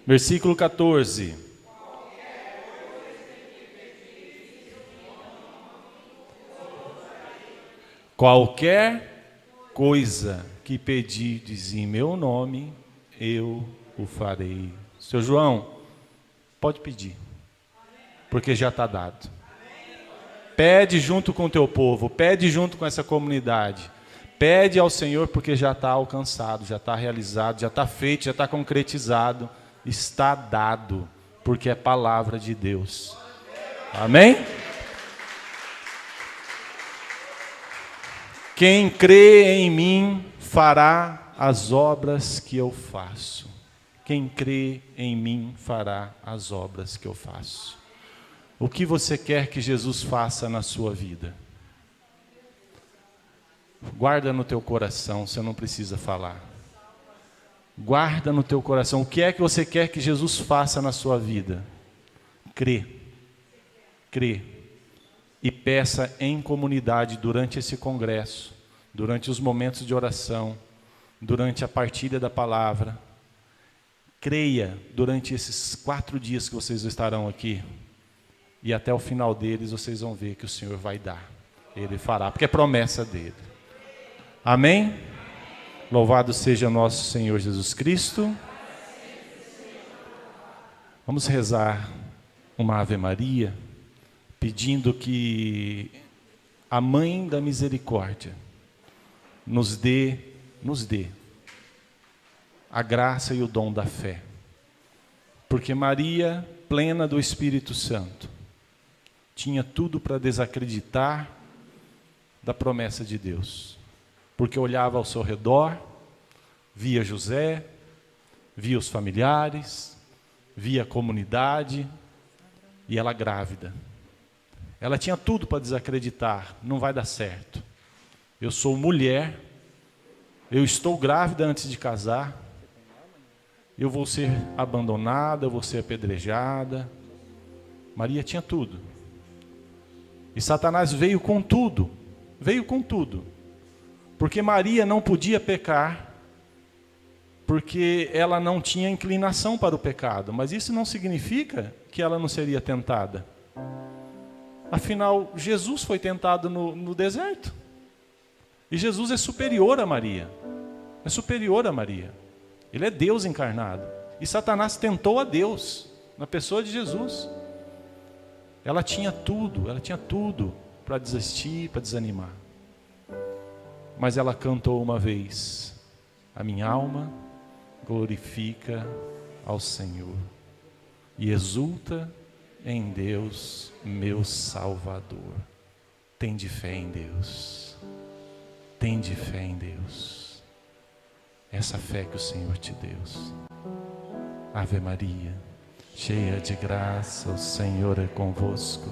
Versículo 14. Qualquer coisa que pedirdes em meu nome, eu o farei. Seu João, pode pedir, porque já está dado. Pede junto com o teu povo, pede junto com essa comunidade. Pede ao Senhor, porque já está alcançado, já está realizado, já está feito, já está concretizado. Está dado, porque é palavra de Deus. Amém? Quem crê em mim fará as obras que eu faço. Quem crê em mim fará as obras que eu faço. O que você quer que Jesus faça na sua vida? Guarda no teu coração, você não precisa falar. Guarda no teu coração. O que é que você quer que Jesus faça na sua vida? Crê. Crê. E peça em comunidade durante esse congresso. durante os momentos de oração, durante a partilha da palavra. Creia durante esses 4 dias que vocês estarão aqui, e até o final deles vocês vão ver que o Senhor vai dar, Ele fará, porque é promessa dEle. Amém? Louvado seja nosso Senhor Jesus Cristo. Vamos rezar uma Ave Maria, pedindo que a Mãe da Misericórdia nos dê a graça e o dom da fé. Porque Maria, plena do Espírito Santo, tinha tudo para desacreditar da promessa de Deus. Porque olhava ao seu redor, via José, via os familiares, via a comunidade, e ela grávida. Ela tinha tudo para desacreditar, não vai dar certo. Eu sou mulher, eu estou grávida antes de casar, eu vou ser abandonada, eu vou ser apedrejada. Maria tinha tudo. E Satanás veio com tudo, porque Maria não podia pecar, porque ela não tinha inclinação para o pecado, mas isso não significa que ela não seria tentada. Afinal, Jesus foi tentado no deserto, e Jesus é superior a Maria, Ele é Deus encarnado, e Satanás tentou a Deus, na pessoa de Jesus. Ela tinha tudo para desistir, para desanimar. Mas ela cantou uma vez: a minha alma glorifica ao Senhor e exulta em Deus, meu Salvador. Tende fé em Deus. Tende fé em Deus. Essa fé que o Senhor te deu. Ave Maria, cheia de graça, o Senhor é convosco.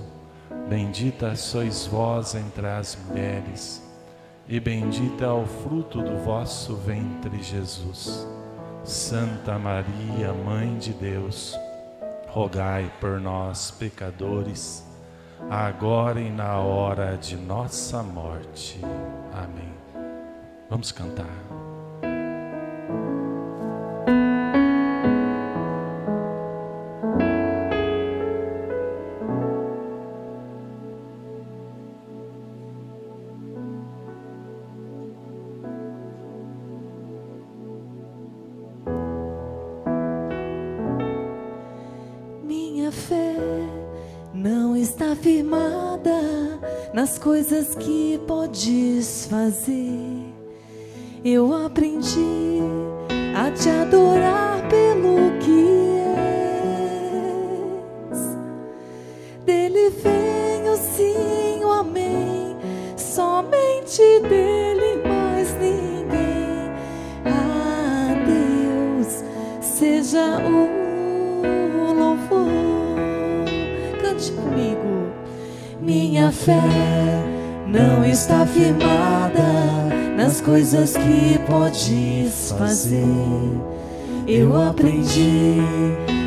Bendita sois vós entre as mulheres, e bendito é o fruto do vosso ventre, Jesus. Santa Maria, Mãe de Deus, rogai por nós, pecadores, agora e na hora de nossa morte. Amém. Vamos cantar. Minha fé não está firmada nas coisas que podes fazer. Eu aprendi a te adorar pelo que és. Dele vem o sim, o amém, somente dele, mais ninguém. A Deus seja o louvor. Cante comigo. Minha fé não está firmada nas coisas que podes fazer. Eu aprendi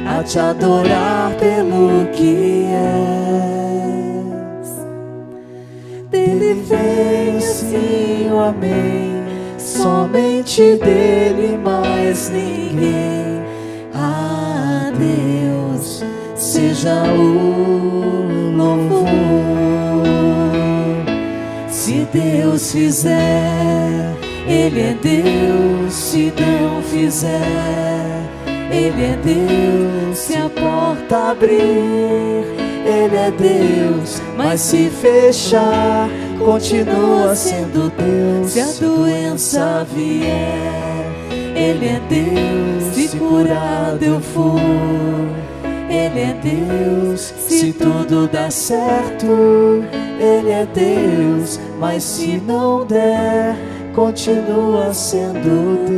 a te adorar pelo que és. Dele vem o sim, o amém, somente dele, mais ninguém. A Deus seja o louvor. Se Deus fizer, Ele é Deus. Se não fizer, Ele é Deus. Se a porta abrir, Ele é Deus. Mas se fechar, continua sendo Deus. Se a doença vier, Ele é Deus. Se curado eu for, Ele é Deus. Se tudo dá certo, Ele é Deus. Mas se não der, continua sendo Deus.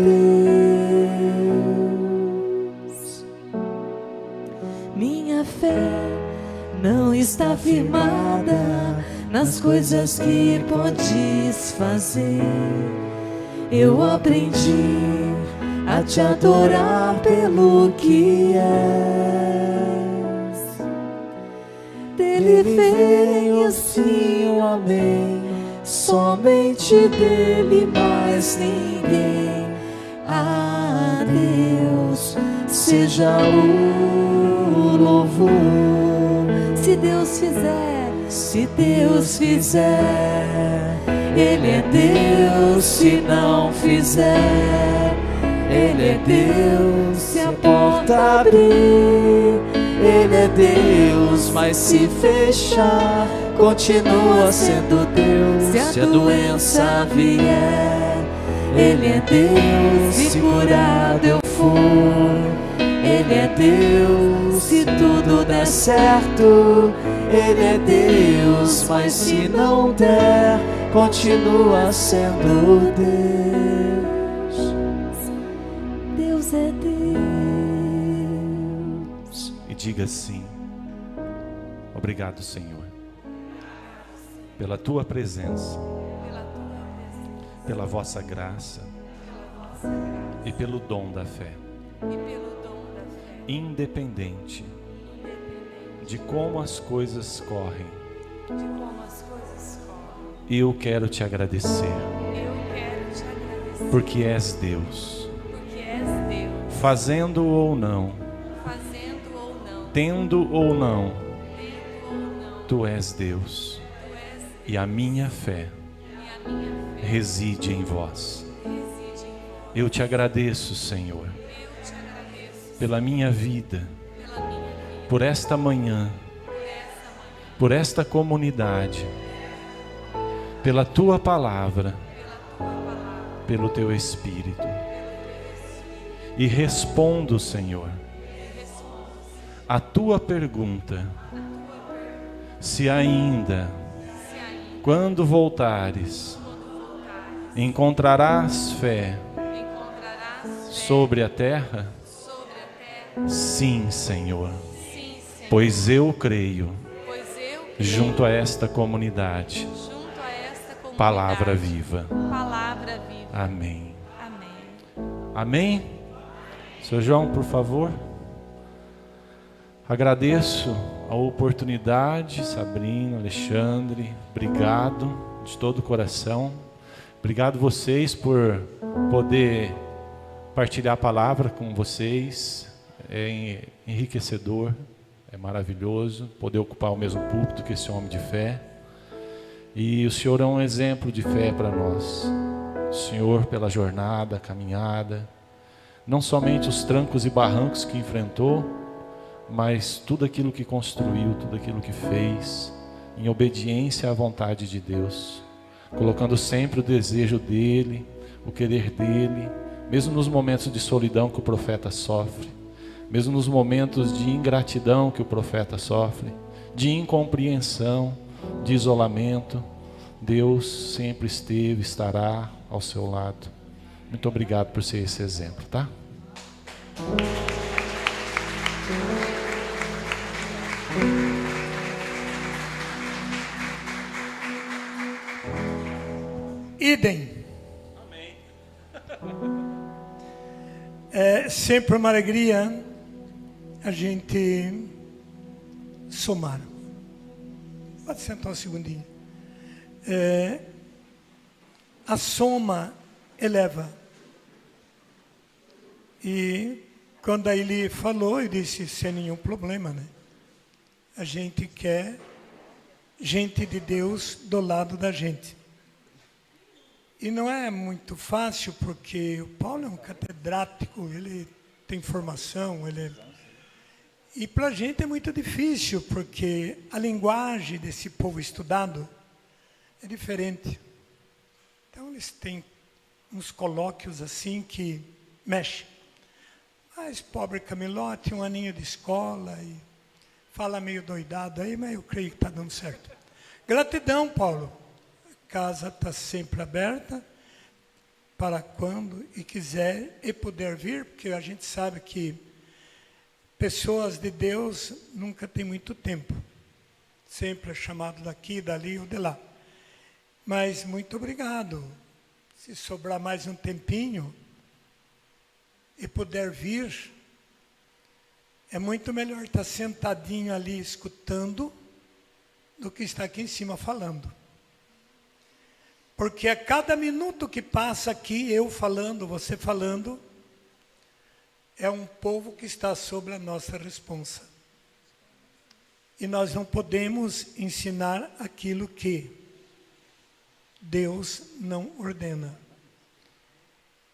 Minha fé não está firmada nas coisas que podes fazer. Eu aprendi a te adorar pelo que és. Dele vem o sim, o amém, somente dele, mais ninguém. A Deus seja o louvor. Se Deus fizer, Se Deus fizer, Ele é Deus. Se não fizer, Ele é Deus. Se a porta abrir, Ele é Deus. Mas se fechar, continua sendo Deus. Se a doença vier, Ele é Deus. Se curado eu for, Ele é Deus. Se tudo der certo, Ele é Deus. Mas se não der, continua sendo Deus. Deus é Deus. E diga assim: obrigado, Senhor, pela tua presença, pela vossa graça e pelo dom da fé, independente de como as coisas correm. Eu quero te agradecer, porque és Deus, fazendo ou não, tendo ou não, tu és Deus, e a minha fé reside em vós. Eu te agradeço, Senhor, pela minha vida, por esta manhã, por esta comunidade, pela tua palavra, pelo teu Espírito. E respondo, Senhor, a tua pergunta: se ainda, quando voltares, encontrarás fé sobre a terra? Sim, Senhor, pois eu creio, junto a esta comunidade, palavra viva. Amém. Amém. Seu João, por favor. Agradeço a oportunidade, Sabrina, Alexandre, obrigado de todo o coração. Obrigado vocês por poder partilhar a palavra com vocês. É enriquecedor, é maravilhoso poder ocupar o mesmo púlpito que esse homem de fé. E o Senhor é um exemplo de fé para nós. O Senhor, pela jornada, caminhada, não somente os trancos e barrancos que enfrentou, mas tudo aquilo que construiu, tudo aquilo que fez, em obediência à vontade de Deus, colocando sempre o desejo dEle, o querer dEle, mesmo nos momentos de solidão que o profeta sofre, mesmo nos momentos de ingratidão que o profeta sofre, de incompreensão, de isolamento, Deus sempre esteve, estará ao seu lado. Muito obrigado por ser esse exemplo, tá? Idem. Amém. É sempre uma alegria a gente somar. Pode sentar um segundinho. A soma eleva. E quando a Eli falou, eu disse sem nenhum problema, né? A gente quer gente de Deus do lado da gente. E não é muito fácil, porque o Paulo é um catedrático, ele tem formação, e para a gente é muito difícil, porque a linguagem desse povo estudado é diferente. Então eles têm uns colóquios assim que mexem. Mas pobre Camilote, um aninho de escola, e fala meio doidado aí, mas eu creio que está dando certo. Gratidão, Paulo. A casa está sempre aberta para quando e quiser e puder vir, porque a gente sabe que pessoas de Deus nunca tem muito tempo. Sempre é chamado daqui, dali ou de lá. Mas muito obrigado. Se sobrar mais um tempinho e puder vir, é muito melhor estar sentadinho ali escutando do que estar aqui em cima falando. Porque a cada minuto que passa aqui, eu falando, você falando, é um povo que está sob a nossa responsa. E nós não podemos ensinar aquilo que Deus não ordena.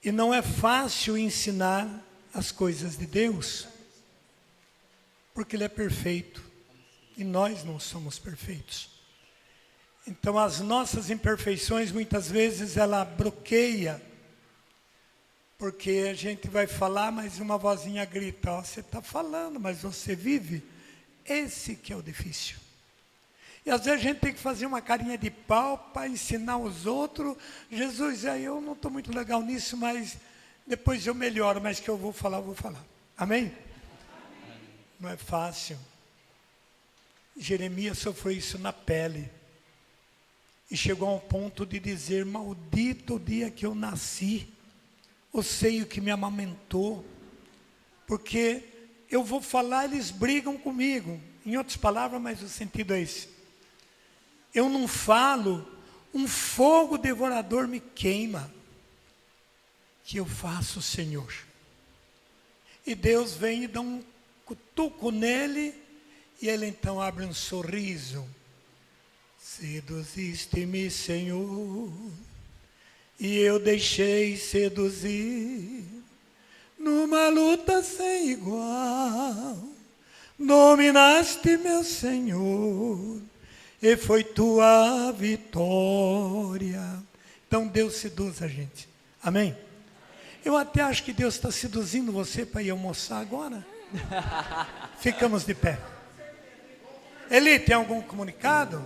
E não é fácil ensinar as coisas de Deus, porque Ele é perfeito e nós não somos perfeitos. Então as nossas imperfeições muitas vezes ela bloqueia, porque a gente vai falar, mas uma vozinha grita, ó, você está falando, mas você vive. Esse que é o difícil. E às vezes a gente tem que fazer uma carinha de pau para ensinar os outros. Jesus, eu não estou muito legal nisso, mas depois eu melhoro, mas que eu vou falar, Amém? Amém? Não é fácil. Jeremias sofreu isso na pele. E chegou a um ponto de dizer, maldito o dia que eu nasci, o seio que me amamentou, porque eu vou falar, eles brigam comigo. Em outras palavras, mas o sentido é esse. Eu não falo, um fogo devorador me queima. Que eu faço, Senhor? E Deus vem e dá um cutuco nele, e ele então abre um sorriso. Seduziste-me, Senhor, e eu deixei seduzir, numa luta sem igual, dominaste, meu Senhor, e foi tua vitória. Então Deus seduz a gente, amém? Eu até acho que Deus está seduzindo você para ir almoçar agora. Ficamos de pé. Eli, tem algum comunicado?